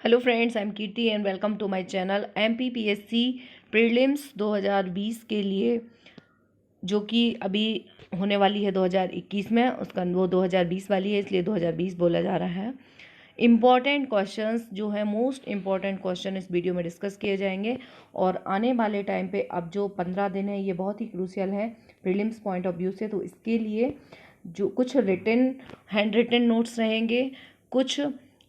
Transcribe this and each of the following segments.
Hello friends, I am Kirti and welcome to my channel. MPPSC prelims 2020 के लिए जो कि अभी होने वाली है 2021 में, उसका वो 2020 वाली है, इसलिए 2020 बोला जा रहा है। इम्पॉर्टेंट क्वेश्चंस जो है, मोस्ट इम्पॉर्टेंट क्वेश्चन इस वीडियो में डिस्कस किए जाएंगे। और आने वाले टाइम पे अब जो 15 दिन है, ये बहुत ही क्रूशियल है प्रीलिम्स पॉइंट ऑफ व्यू से। तो इसके लिए जो कुछ रिटन हैंड रिटन नोट्स रहेंगे, कुछ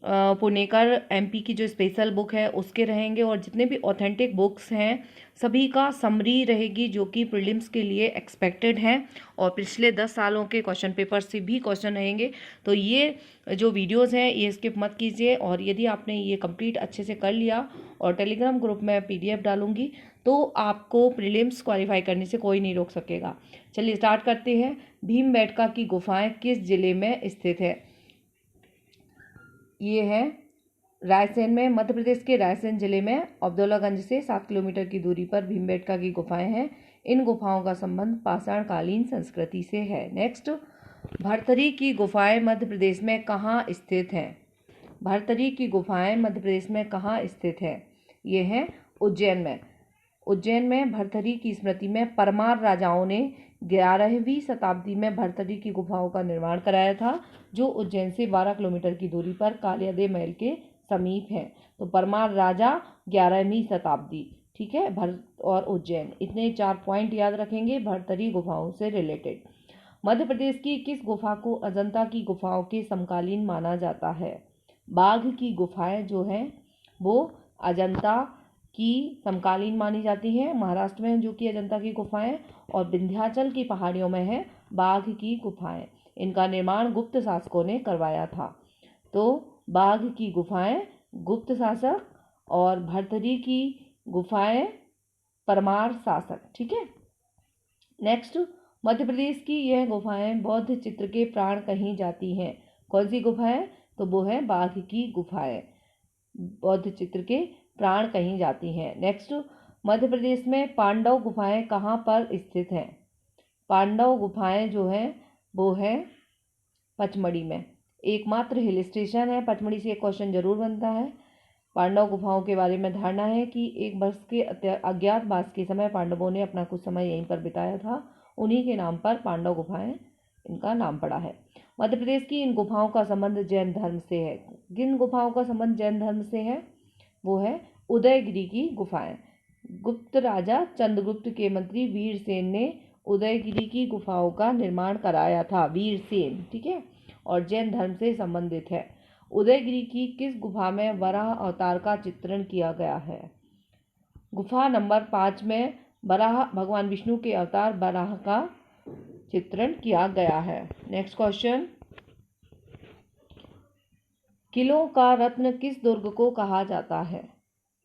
पुणेकर एमपी की जो स्पेशल बुक है उसके रहेंगे, और जितने भी ऑथेंटिक बुक्स हैं सभी का समरी रहेगी जो कि प्रीलिम्स के लिए एक्सपेक्टेड हैं। और पिछले 10 सालों के क्वेश्चन पेपर से भी क्वेश्चन रहेंगे। तो ये जो वीडियोस हैं ये स्किप मत कीजिए। और यदि आपने ये कंप्लीट अच्छे से कर लिया, और टेलीग्राम ग्रुप में पीडीएफ डालूंगी, तो आपको प्रीलिम्स क्वालिफाई करने से कोई नहीं रोक सकेगा। चलिए स्टार्ट करते हैं। भीमबेटका की गुफाएं किस जिले में स्थित है? ये है रायसेन में, मध्य प्रदेश के रायसेन जिले में अब्दुल्लागंज से 7 किलोमीटर की दूरी पर भीमबेटका की गुफाएं हैं। इन गुफाओं का संबंध पाषाणकालीन संस्कृति से है। नेक्स्ट, भरथरी की गुफाएं मध्य प्रदेश में कहाँ स्थित हैं? भरथरी की गुफाएं मध्य प्रदेश में कहाँ स्थित है? ये हैं उज्जैन में। उज्जैन में भरथरी की स्मृति में परमार राजाओं ने 11वीं शताब्दी में भरथरी की गुफाओं का निर्माण कराया था, जो उज्जैन से 12 किलोमीटर की दूरी पर कालियादेव महल के समीप है। तो परमार राजा 11वीं शताब्दी, ठीक है। और उज्जैन, इतने 4 पॉइंट याद रखेंगे भरथरी गुफाओं से रिलेटेड। मध्य प्रदेश की किस गुफा को अजंता की गुफाओं के समकालीन माना जाता है? बाघ की गुफाएं जो हैं वो अजंता की समकालीन मानी जाती हैं। महाराष्ट्र में जो कि अजंता की गुफाएं, और विंध्याचल की पहाड़ियों में है बाघ की गुफाएं। इनका निर्माण गुप्त शासकों ने करवाया था। तो बाघ की गुफाएं गुप्त शासक, और भरथरी की गुफाएं परमार शासक, ठीक है। नेक्स्ट, मध्य प्रदेश की यह गुफाएं बौद्ध चित्र के प्राण कही जाती हैं। कौन सी गुफाएं? तो वो है बाघ की गुफाएं, बौद्ध चित्र के प्राण कही जाती हैं। नेक्स्ट, मध्य प्रदेश में पांडव गुफाएं कहाँ पर स्थित हैं? पांडव गुफाएं जो हैं वो है पचमढ़ी में। एकमात्र हिल स्टेशन है पचमढ़ी से एक क्वेश्चन जरूर बनता है। पांडव गुफाओं के बारे में धारणा है कि एक वर्ष के अज्ञातवास के समय पांडवों ने अपना कुछ समय यहीं पर बिताया था। उन्हीं के नाम पर पांडव गुफाएं इनका नाम पड़ा है। मध्य प्रदेश की इन गुफाओं का संबंध जैन धर्म से है। किन गुफाओं का संबंध जैन धर्म से है? वो है उदयगिरी की गुफाएं। गुप्त राजा चंद्रगुप्त के मंत्री वीरसेन ने उदयगिरी की गुफाओं का निर्माण कराया था। वीरसेन, ठीक है। और जैन धर्म से संबंधित है। उदयगिरी की किस गुफा में वराह अवतार का चित्रण किया गया है? गुफा नंबर 5 में वराह भगवान विष्णु के अवतार वराह का चित्रण किया गया है। नेक्स्ट क्वेश्चन, किलों का रत्न किस दुर्ग को कहा जाता है?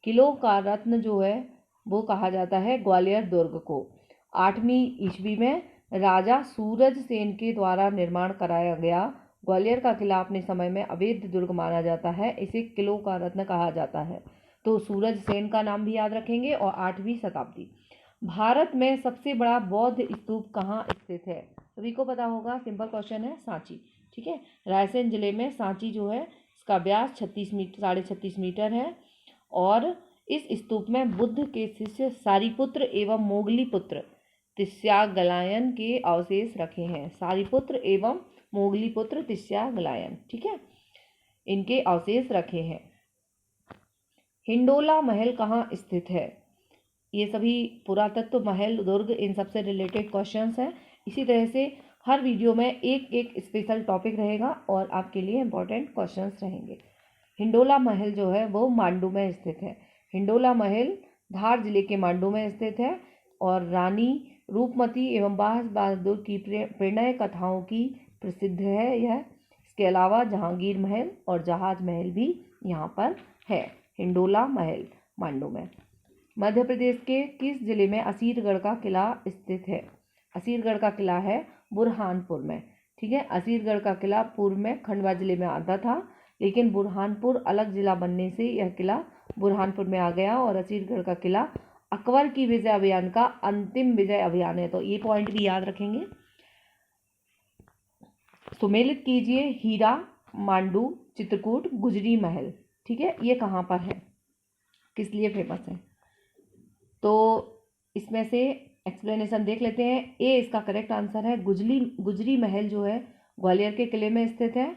किलों का रत्न जो है वो कहा जाता है ग्वालियर दुर्ग को। 8वीं ईस्वी में राजा सूरज सेन के द्वारा निर्माण कराया गया ग्वालियर का किला अपने समय में अवैध दुर्ग माना जाता है। इसे किलों का रत्न कहा जाता है। तो सूरज सेन का नाम भी याद रखेंगे। और 8वीं शताब्दी। भारत में सबसे बड़ा बौद्ध स्तूप कहाँ स्थित है? सभी को पता होगा, सिंपल क्वेश्चन है, सांची, ठीक है। रायसेन जिले में सांची जो है, इसका व्यास 36 मीटर है। और इस स्तूप में बुद्ध के शिष्य सारिपुत्र एवं मोगलीपुत्र तिस्यागलायन के अवशेष रखे हैं। सारिपुत्र एवं मोगलीपुत्र तिस्यागलायन, ठीक है, इनके अवशेष रखे हैं। हिंडोला महल कहाँ स्थित है? ये सभी पुरातत्व, महल, दुर्ग, इन सबसे रिलेटेड क्वेश्चंस हैं। इसी तरह से हर वीडियो में एक एक स्पेशल टॉपिक रहेगा और आपके लिए इम्पोर्टेंट क्वेश्चंस रहेंगे। हिंडोला महल जो है वो मांडू में स्थित है। हिंडोला महल धार जिले के मांडू में स्थित है। और रानी रूपमती एवं बाज बहादुर की प्रणय कथाओं की प्रसिद्ध है यह। इसके अलावा जहांगीर महल और जहाज महल भी यहाँ पर है। हिंडोला महल मांडू में। मध्य प्रदेश के किस जिले में असीरगढ़ का किला स्थित है? असीरगढ़ का किला है बुरहानपुर में, ठीक है। असीरगढ़ का किला पूर्व में खंडवा जिले में आता था, लेकिन बुरहानपुर अलग जिला बनने से यह किला बुरहानपुर में आ गया। और असीरगढ़ का किला अकबर की विजय अभियान का अंतिम विजय अभियान है। तो ये पॉइंट भी याद रखेंगे। सुमेलित कीजिए हीरा, मांडू, चित्रकूट, गुजरी महल। ठीक है, ये कहाँ पर है, किस लिए फेमस है? तो इसमें से एक्सप्लेनेशन देख लेते हैं। ए इसका करेक्ट आंसर है। गुजरी महल जो है ग्वालियर के किले में स्थित है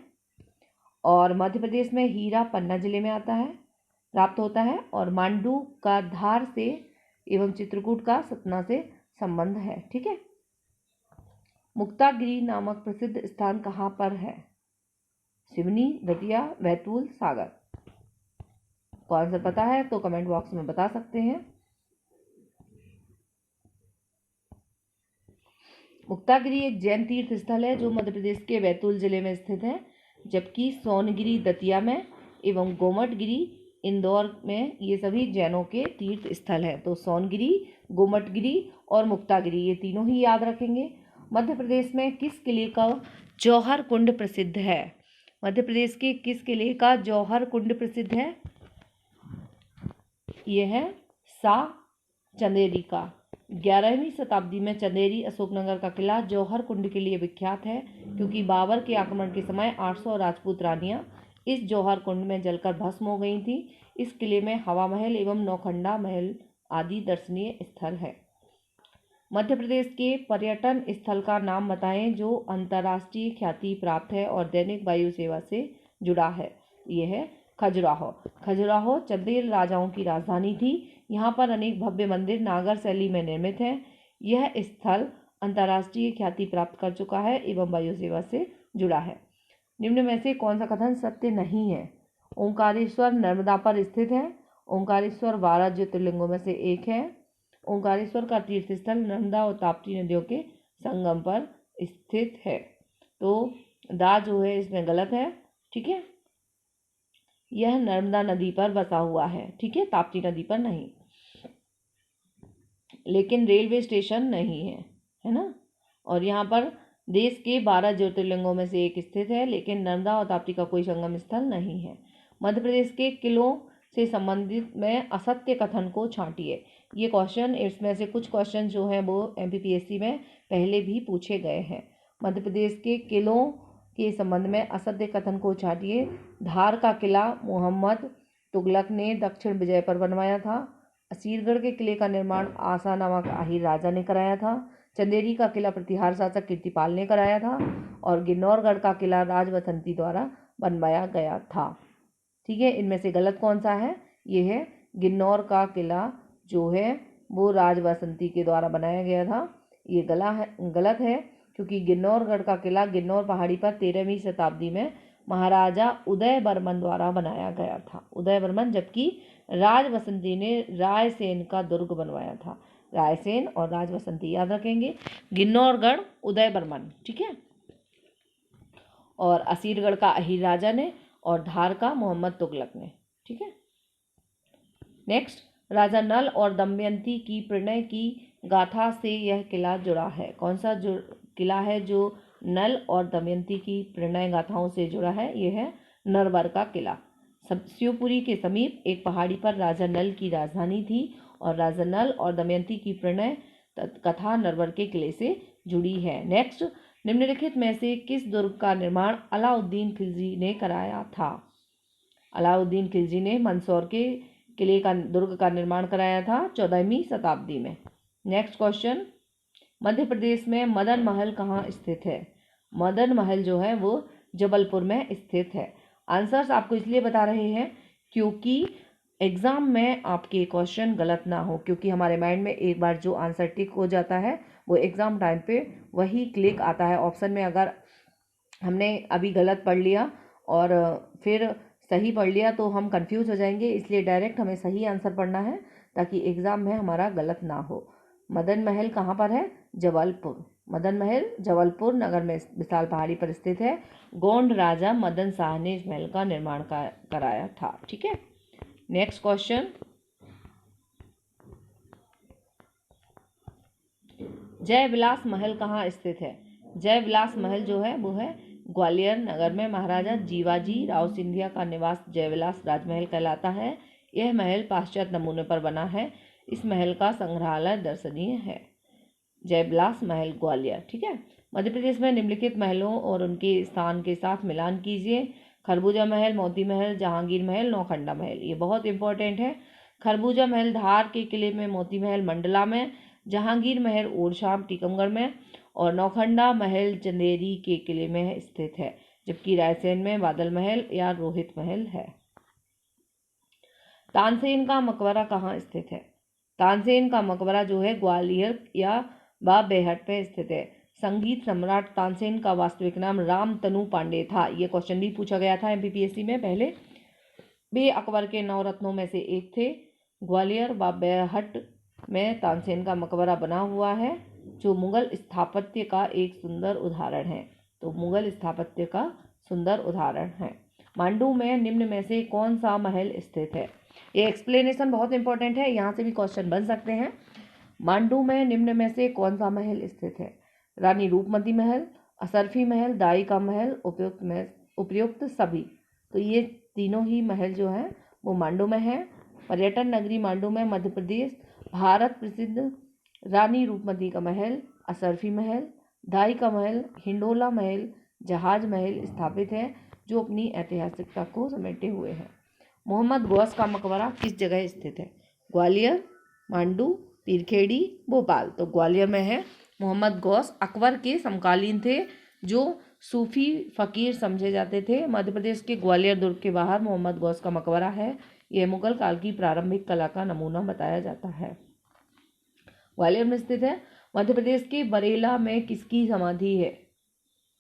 और मध्य प्रदेश में हीरा पन्ना जिले में आता है, प्राप्त होता है। और मांडू का धार से एवं चित्रकूट का सतना से संबंध है। ठीक है। मुक्तागिरी नामक प्रसिद्ध स्थान कहाँ पर है? सिवनी, दतिया, बैतूल, सागर। को आंसर पता है तो कमेंट बॉक्स में बता सकते हैं। मुक्तागिरी एक जैन तीर्थ स्थल है जो मध्य प्रदेश के बैतूल जिले में स्थित है, जबकि सोनगिरी दतिया में एवं गोमटगिरी इंदौर में ये सभी जैनों के तीर्थ स्थल है। तो सोनगिरी, गोमटगिरी और मुक्तागिरी ये तीनों ही याद रखेंगे। मध्य प्रदेश में किस किले का जौहर कुंड प्रसिद्ध है? मध्य प्रदेश के किस किले का जौहर कुंड प्रसिद्ध है? यह है सा चंदेरी का। 11वीं शताब्दी में चंदेरी अशोकनगर का किला जौहर कुंड के लिए विख्यात है, क्योंकि बाबर के आक्रमण के समय 800 राजपूत रानियां इस जौहर कुंड में जलकर भस्म हो गई थी। इस किले में हवा महल एवं नौखंडा महल आदि दर्शनीय स्थल है। मध्य प्रदेश के पर्यटन स्थल का नाम बताएं जो अंतर्राष्ट्रीय ख्याति प्राप्त है और दैनिक वायु सेवा से जुड़ा है। यह है खजुराहो। खजुराहो चंदेल राजाओं की राजधानी थी। यहाँ पर अनेक भव्य मंदिर नागर शैली में निर्मित हैं। यह स्थल अंतर्राष्ट्रीय ख्याति प्राप्त कर चुका है एवं वायु सेवा से जुड़ा है। निम्न में से कौन सा कथन सत्य नहीं है? ओंकारेश्वर नर्मदा पर स्थित है। ओंकारेश्वर 12 ज्योतिर्लिंगों में से एक है। ओंकारेश्वर का तीर्थ स्थल नर्मदा और ताप्ती नदियों के संगम पर स्थित है। तो दा जो है इसमें गलत है। ठीक है, यह नर्मदा नदी पर बसा हुआ है। ठीक है, ताप्ती नदी पर नहीं। लेकिन रेलवे स्टेशन नहीं है, है ना। और यहाँ पर देश के 12 ज्योतिर्लिंगों में से एक स्थित है, लेकिन नर्मदा और ताप्ती का कोई संगम स्थल नहीं है। मध्य प्रदेश के किलों से संबंधित में असत्य कथन को छांटिए। ये क्वेश्चन, इसमें से कुछ क्वेश्चन जो हैं वो MPPSC में पहले भी पूछे गए हैं। मध्य प्रदेश के किलों के संबंध में असत्य कथन को छांटिए। धार का किला मोहम्मद तुगलक ने दक्षिण विजय पर बनवाया था। असीरगढ़ के किले का निर्माण आसा नामक आहिर राजा ने कराया था। चंदेरी का किला प्रतिहार शासक कीर्तिपाल ने कराया था। और गिन्नौरगढ़ का किला राजवसंती द्वारा बनवाया गया था। ठीक है, इनमें से गलत कौन सा है? ये है गिन्नौर का किला जो है वो राजवसंती के द्वारा बनाया गया था। ये गलत है, क्योंकि गिन्नौरगढ़ का किला गिन्नौर पहाड़ी पर 13वीं शताब्दी में महाराजा उदय बर्मन द्वारा बनाया गया था। उदय बर्मन, जबकि राजवसंती ने रायसेन का दुर्ग बनवाया था। रायसेन और राजवसंती याद रखेंगे। गिन्नौरगढ़ उदय बर्मन, ठीक है, और असीरगढ़ का अहीर राजा ने और धार का मोहम्मद तुगलक ने। ठीक है। नेक्स्ट, राजा नल और दमयंती की प्रणय की गाथा से यह किला जुड़ा है। कौन सा जो किला है जो नल और दमयंती की प्रणय गाथाओं से जुड़ा है? यह है नरवर का किला। शिवपुरी के समीप एक पहाड़ी पर राजा नल की राजधानी थी और राजा नल और दमयंती की प्रणय कथा नरवर के किले से जुड़ी है। नेक्स्ट, निम्नलिखित में से किस दुर्ग का निर्माण अलाउद्दीन खिलजी ने कराया था? अलाउद्दीन खिलजी ने मंदसौर के किले का दुर्ग का निर्माण कराया था 14वीं शताब्दी में। नेक्स्ट क्वेश्चन, मध्य प्रदेश में मदन महल कहाँ स्थित है? मदन महल जो है वो जबलपुर में स्थित है। आंसर्स आपको इसलिए बता रहे हैं क्योंकि एग्जाम में आपके क्वेश्चन गलत ना हो, क्योंकि हमारे माइंड में एक बार जो आंसर टिक हो जाता है वो एग्जाम टाइम पे वही क्लिक आता है ऑप्शन में। अगर हमने अभी गलत पढ़ लिया और फिर सही पढ़ लिया तो हम कंफ्यूज हो जाएंगे, इसलिए डायरेक्ट हमें सही आंसर पढ़ना है ताकि एग्जाम में हमारा गलत ना हो। मदन महल कहाँ पर है? जबलपुर। मदन महल जबलपुर नगर में विशाल पहाड़ी पर स्थित है। गोंड राजा मदन शाह ने इस महल का निर्माण कराया था। ठीक है। नेक्स्ट क्वेश्चन, जय विलास महल कहाँ स्थित है? जय विलास महल जो है वो है ग्वालियर नगर में। महाराजा जीवाजी राव सिंधिया का निवास जयविलास राजमहल कहलाता है। यह महल पाश्चात्य नमूने पर बना है। इस महल का संग्रहालय दर्शनीय है। जयविलास महल ग्वालियर। ठीक है। मध्य प्रदेश में निम्नलिखित महलों और उनके स्थान के साथ मिलान कीजिए। खरबूजा महल, मोती महल, जहांगीर महल, नौखंडा महल। ये बहुत इंपॉर्टेंट है। खरबूजा महल धार के किले में, मोती महल मंडला में, जहांगीर महल ओरछा टीकमगढ़ में और नौखंडा महल चंदेरी के किले में स्थित है, जबकि रायसेन में बादल महल या रोहित महल है। तानसेन का मकबरा कहाँ स्थित है? तानसेन का मकबरा जो है ग्वालियर या बेहट में स्थित है। संगीत सम्राट तानसेन का वास्तविक नाम रामतनु पांडे था। ये क्वेश्चन भी पूछा गया था एमपीपीएससी में पहले। वे अकबर के 9 रत्नों में से एक थे। ग्वालियर व बेहट में तानसेन का मकबरा बना हुआ है, जो मुगल स्थापत्य का एक सुंदर उदाहरण है। तो मुगल स्थापत्य का सुंदर उदाहरण है। मांडू में निम्न में से कौन सा महल स्थित है? ये एक्सप्लेनेशन बहुत इंपॉर्टेंट है, यहाँ से भी क्वेश्चन बन सकते हैं। मांडू में निम्न में से कौन सा महल स्थित है? रानी रूपमती महल, असरफी महल, दाई का महल, उपयुक्त सभी। तो ये तीनों ही महल जो हैं वो मांडू में हैं। पर्यटन नगरी मांडू में मध्य प्रदेश भारत प्रसिद्ध रानी रूपमती का महल, असरफी महल, दाई का महल, हिंडोला महल, जहाज महल स्थापित है, जो अपनी ऐतिहासिकता को समेटे हुए हैं। मोहम्मद गौस का मकबरा किस जगह स्थित है? ग्वालियर, मांडू, पीरखेड़ी, भोपाल। तो ग्वालियर में है। मोहम्मद गौस अकबर के समकालीन थे, जो सूफी फकीर समझे जाते थे। मध्य प्रदेश के ग्वालियर दुर्ग के बाहर मोहम्मद गौस का मकबरा है। यह मुगल काल की प्रारंभिक कला का नमूना बताया जाता है। ग्वालियर में स्थित है। मध्य प्रदेश के बरेला में किसकी समाधि है?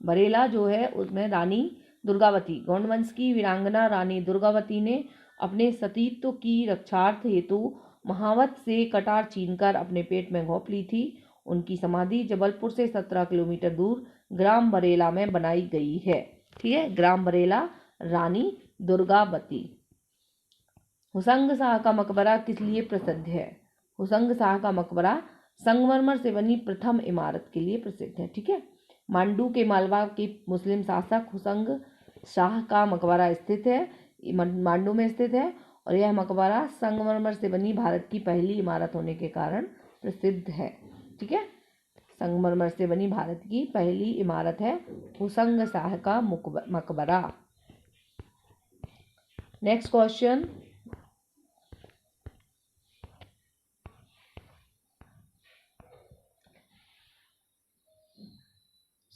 बरेला जो है उसमें रानी दुर्गावती, गौंड वंश की वीरांगना रानी दुर्गावती ने अपने सतीत्व की रक्षार्थ हेतु महावत से कटार छीनकर अपने पेट में घोंप ली थी। उनकी समाधि जबलपुर से 17 किलोमीटर दूर ग्राम बरेला में बनाई गई है। ठीक है, ग्राम बरेला, रानी दुर्गावती। हुसंग शाह का मकबरा किस लिए प्रसिद्ध है? हुसंग शाह का मकबरा संगमरमर से बनी प्रथम इमारत के लिए प्रसिद्ध है। ठीक है, मांडू के मालवा के मुस्लिम शासक हुसंग शाह का मकबरा स्थित है, मांडू में स्थित है, और यह मकबरा संगमरमर से बनी भारत की पहली इमारत होने के कारण प्रसिद्ध है। ठीक है, संगमरमर से बनी भारत की पहली इमारत है हुसंग शाह का मकबरा। नेक्स्ट क्वेश्चन,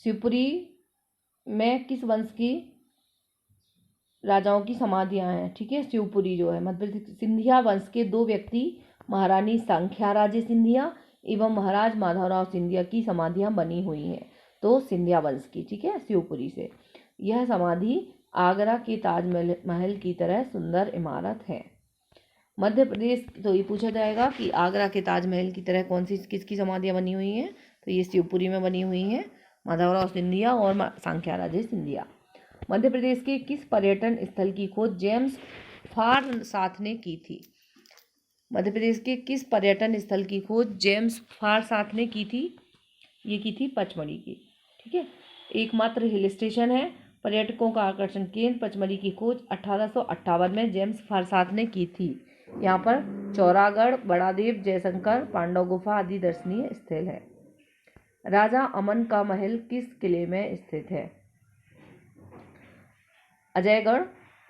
शिवपुरी में किस वंश की राजाओं की समाधियां हैं? ठीक है, शिवपुरी जो है मध्य प्रदेश सिंधिया वंश के 2 व्यक्ति महारानी सांख्याराजे सिंधिया एवं महाराज माधवराव सिंधिया की समाधियां बनी हुई हैं। तो सिंधिया वंश की, ठीक है, शिवपुरी से। यह समाधि आगरा के ताजमहल की तरह सुंदर इमारत है। मध्य प्रदेश, तो ये पूछा जाएगा कि आगरा के ताजमहल की तरह किसकी समाधियां बनी हुई हैं? तो ये शिवपुरी में बनी हुई हैं, माधवराव सिंधिया और सांख्याराजे सिंधिया। मध्य प्रदेश के किस पर्यटन स्थल की खोज जेम्स फारसाथ ने की थी? मध्य प्रदेश के किस पर्यटन स्थल की खोज जेम्स फारसाथ ने की थी? ये की थी पचमढ़ी की। ठीक है, एकमात्र हिल स्टेशन है, पर्यटकों का आकर्षण केंद्र। पचमढ़ी की खोज 1858 में जेम्स फारसाथ ने की थी। यहाँ पर चौरागढ़, बड़ादेव, जयशंकर, पांडव गुफा आदि दर्शनीय स्थल है। राजा अमन का महल किस किले में स्थित है? अजयगढ़,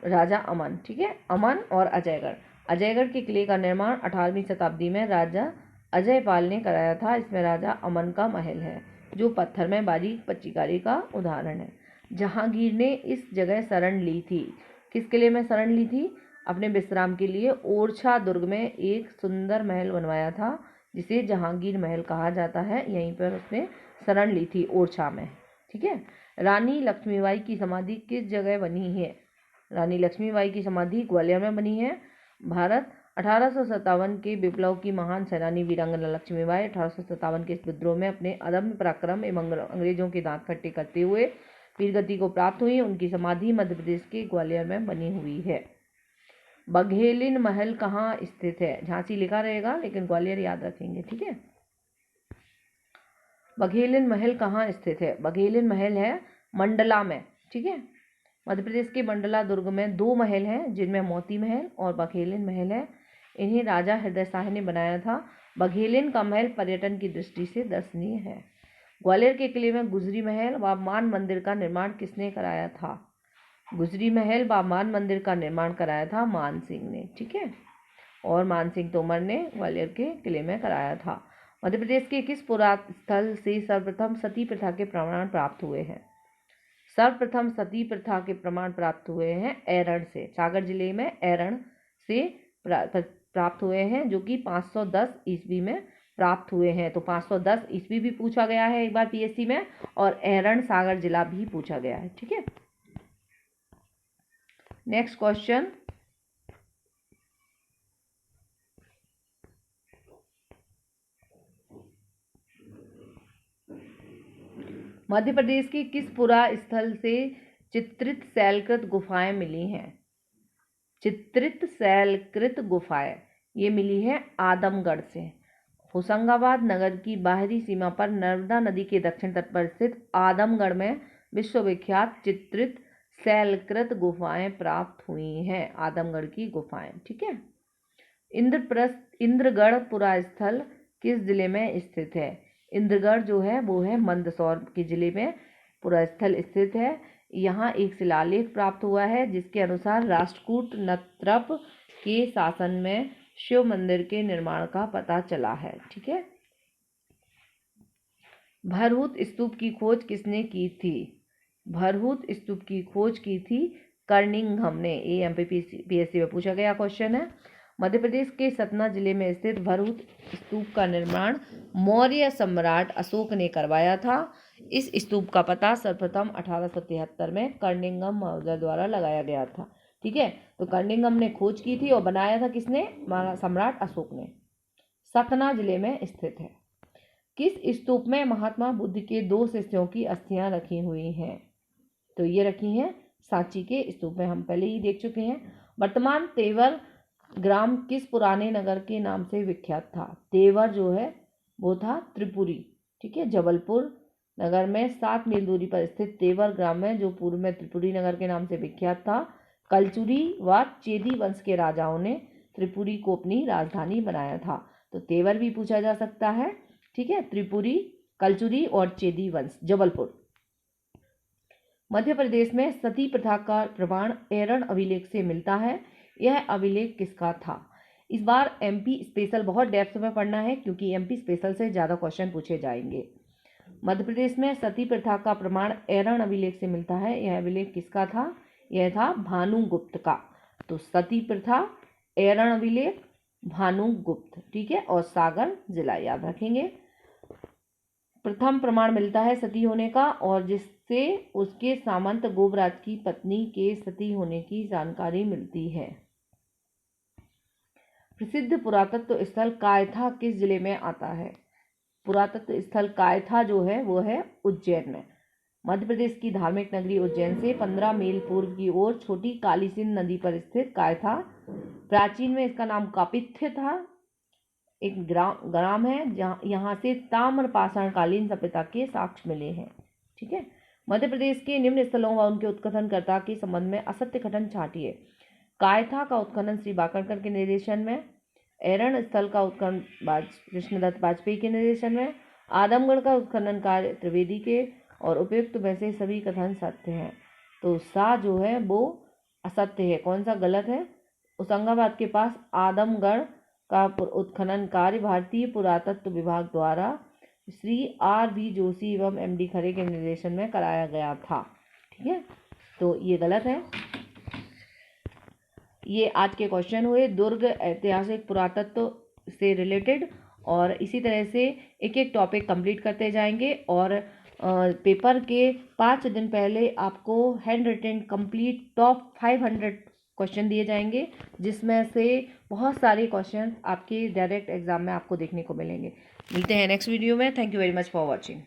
राजा अमन। ठीक है, अमन और अजयगढ़। अजयगढ़ के किले का निर्माण 18वीं शताब्दी में राजा अजयपाल ने कराया था। इसमें राजा अमन का महल है, जो पत्थर में बारीक पच्चीकारी का उदाहरण है। जहांगीर ने इस जगह शरण ली थी। किस किले में शरण ली थी? अपने विश्राम के लिए ओरछा दुर्ग में एक सुंदर महल बनवाया था, जिसे जहांगीर महल कहा जाता है। यहीं पर उसने शरण ली थी, ओरछा में। ठीक है, रानी लक्ष्मीबाई की समाधि किस जगह बनी है? रानी लक्ष्मीबाई की समाधि ग्वालियर में बनी है। भारत 1857 के विप्लव की महान सेनानी वीरांगना लक्ष्मीबाई 1857 के इस विद्रोह में अपने अदम्य पराक्रम एवं अंग्रेजों के दांत खट्टे करते हुए वीरगति को प्राप्त हुई। उनकी समाधि मध्य प्रदेश के ग्वालियर में बनी हुई है। बघेलिन महल कहाँ स्थित है? झांसी लिखा रहेगा, लेकिन ग्वालियर याद रखेंगे। ठीक है, बघेलिन महल कहाँ स्थित है? बघेलिन महल है मंडला में। ठीक है, मध्य प्रदेश के मंडला दुर्ग में 2 महल हैं, जिनमें मोती महल और बघेलिन महल है। इन्हें राजा हृदय शाह ने बनाया था। बघेलिन का महल पर्यटन की दृष्टि से दर्शनीय है। ग्वालियर के किले में गुजरी महल व मान मंदिर का निर्माण किसने कराया था? गुजरी महल व मान मंदिर का निर्माण कराया था मान सिंह ने, ठीक है, और मान सिंह तोमर ने ग्वालियर के किले में कराया था। मध्य प्रदेश के किस पुरातन स्थल से सर्वप्रथम सती प्रथा के प्रमाण प्राप्त हुए हैं? सर्वप्रथम सती प्रथा के प्रमाण प्राप्त हुए हैं ऐरण से, सागर जिले में ऐरण से प्राप्त हुए हैं, जो कि 510 ईस्वी में प्राप्त हुए हैं। तो 510 ईस्वी भी पूछा गया है एक बार पीएससी में, और ऐरण सागर जिला भी पूछा गया है, ठीक है। नेक्स्ट क्वेश्चन, मध्य प्रदेश की किस पुरा स्थल से चित्रित शैलकृत गुफाएं मिली हैं? चित्रित शैलकृत गुफाएं ये मिली है आदमगढ़ से। होशंगाबाद नगर की बाहरी सीमा पर नर्मदा नदी के दक्षिण तट पर स्थित आदमगढ़ में विश्वविख्यात चित्रित शैलकृत गुफाएं प्राप्त हुई हैं, आदमगढ़ की गुफाएं, ठीक है। इंद्रगढ़ पुरा स्थल किस जिले में स्थित है? इंद्रगढ़ जो है वो है मंदसौर के जिले में पुरा स्थल स्थित है। यहाँ एक शिलालेख प्राप्त हुआ है जिसके अनुसार राष्ट्रकूट नत्रप के शासन में शिव मंदिर के निर्माण का पता चला है, ठीक है। भरहुत स्तूप की खोज किसने की थी? भरहुत स्तूप की खोज की थी कर्निंघम ने। ये एमपीपीएससी में पूछा गया क्वेश्चन है। मध्य प्रदेश के सतना जिले में स्थित भरहुत स्तूप का निर्माण मौर्य सम्राट अशोक ने करवाया था। इस स्तूप का पता सर्वप्रथम 1873 में कर्निंघम महोदय द्वारा लगाया गया था, ठीक है। तो कर्निंघम ने खोज की थी और बनाया था किसने? सम्राट अशोक ने। सतना जिले में स्थित है। किस स्तूप में महात्मा बुद्ध के 2 शिष्यों की अस्थियां रखी हुई हैं? तो ये रखी हैं सांची के स्तूप में, हम पहले ही देख चुके हैं। वर्तमान तेवर ग्राम किस पुराने नगर के नाम से विख्यात था? तेवर जो है वो था त्रिपुरी, ठीक है। जबलपुर नगर में 7 मील दूरी पर स्थित तेवर ग्राम है जो पूर्व में त्रिपुरी नगर के नाम से विख्यात था। कलचुरी व चेदी वंश के राजाओं ने त्रिपुरी को अपनी राजधानी बनाया था। तो तेवर भी पूछा जा सकता है, ठीक है। त्रिपुरी, कलचुरी और चेदी वंश, जबलपुर। मध्य प्रदेश में सती प्रथा का प्रमाण ऐरण अभिलेख से मिलता है। यह अभिलेख किसका था? इस बार एमपी स्पेशल बहुत डेप्थ में पढ़ना है क्योंकि एमपी स्पेशल से ज़्यादा क्वेश्चन पूछे जाएंगे। मध्य प्रदेश में सती प्रथा का प्रमाण ऐरण अभिलेख से मिलता है। यह अभिलेख किसका था? यह था भानुगुप्त का। तो सती प्रथा, ऐरण अभिलेख, भानुगुप्त, ठीक है, और सागर जिला याद रखेंगे। प्रथम प्रमाण मिलता है सती होने का, और जिससे उसके सामंत गोबराज की पत्नी के सती होने की जानकारी मिलती है। प्रसिद्ध पुरातत्व स्थल कायथा किस जिले में आता है? पुरातत्व स्थल कायथा जो है वो है उज्जैन में। मध्य प्रदेश की धार्मिक नगरी उज्जैन से 15 मील पूर्व की ओर छोटी कालीसिंध नदी पर स्थित कायथा, प्राचीन में इसका नाम कापिथ्य था, एक ग्राम है जहाँ यहाँ से ताम्रपाषाण कालीन सभ्यता के साक्ष्य मिले हैं, ठीक है। मध्य प्रदेश के निम्न स्थलों व उनके उत्खननकर्ता के संबंध में असत्य कथन छांटिए। कायथा का उत्खनन श्री बाकरकर के निर्देशन में, ऐरण स्थल का उत्खनन कृष्णदत्त वाजपेयी के निर्देशन में, आदमगढ़ का उत्खनन कार्य त्रिवेदी के, और उपयुक्त में से सभी कथन सत्य हैं। तो सा जो है वो असत्य है। कौन सा गलत है? होशंगाबाद के पास आदमगढ़ का उत्खनन कार्य भारतीय पुरातत्व विभाग द्वारा श्री R.V. जोशी एवं M.D. खरे के निर्देशन में कराया गया था, ठीक है। तो ये गलत है। ये आज के क्वेश्चन हुए दुर्ग ऐतिहासिक पुरातत्व से रिलेटेड, और इसी तरह से एक एक टॉपिक कंप्लीट करते जाएंगे। और पेपर के 5 दिन पहले आपको handwritten complete top 500 question दिए जाएंगे, जिसमें से बहुत सारे क्वेश्चन आपके डायरेक्ट एग्जाम में आपको देखने को मिलेंगे। मिलते हैं नेक्स्ट वीडियो में। Thank you very much for watching.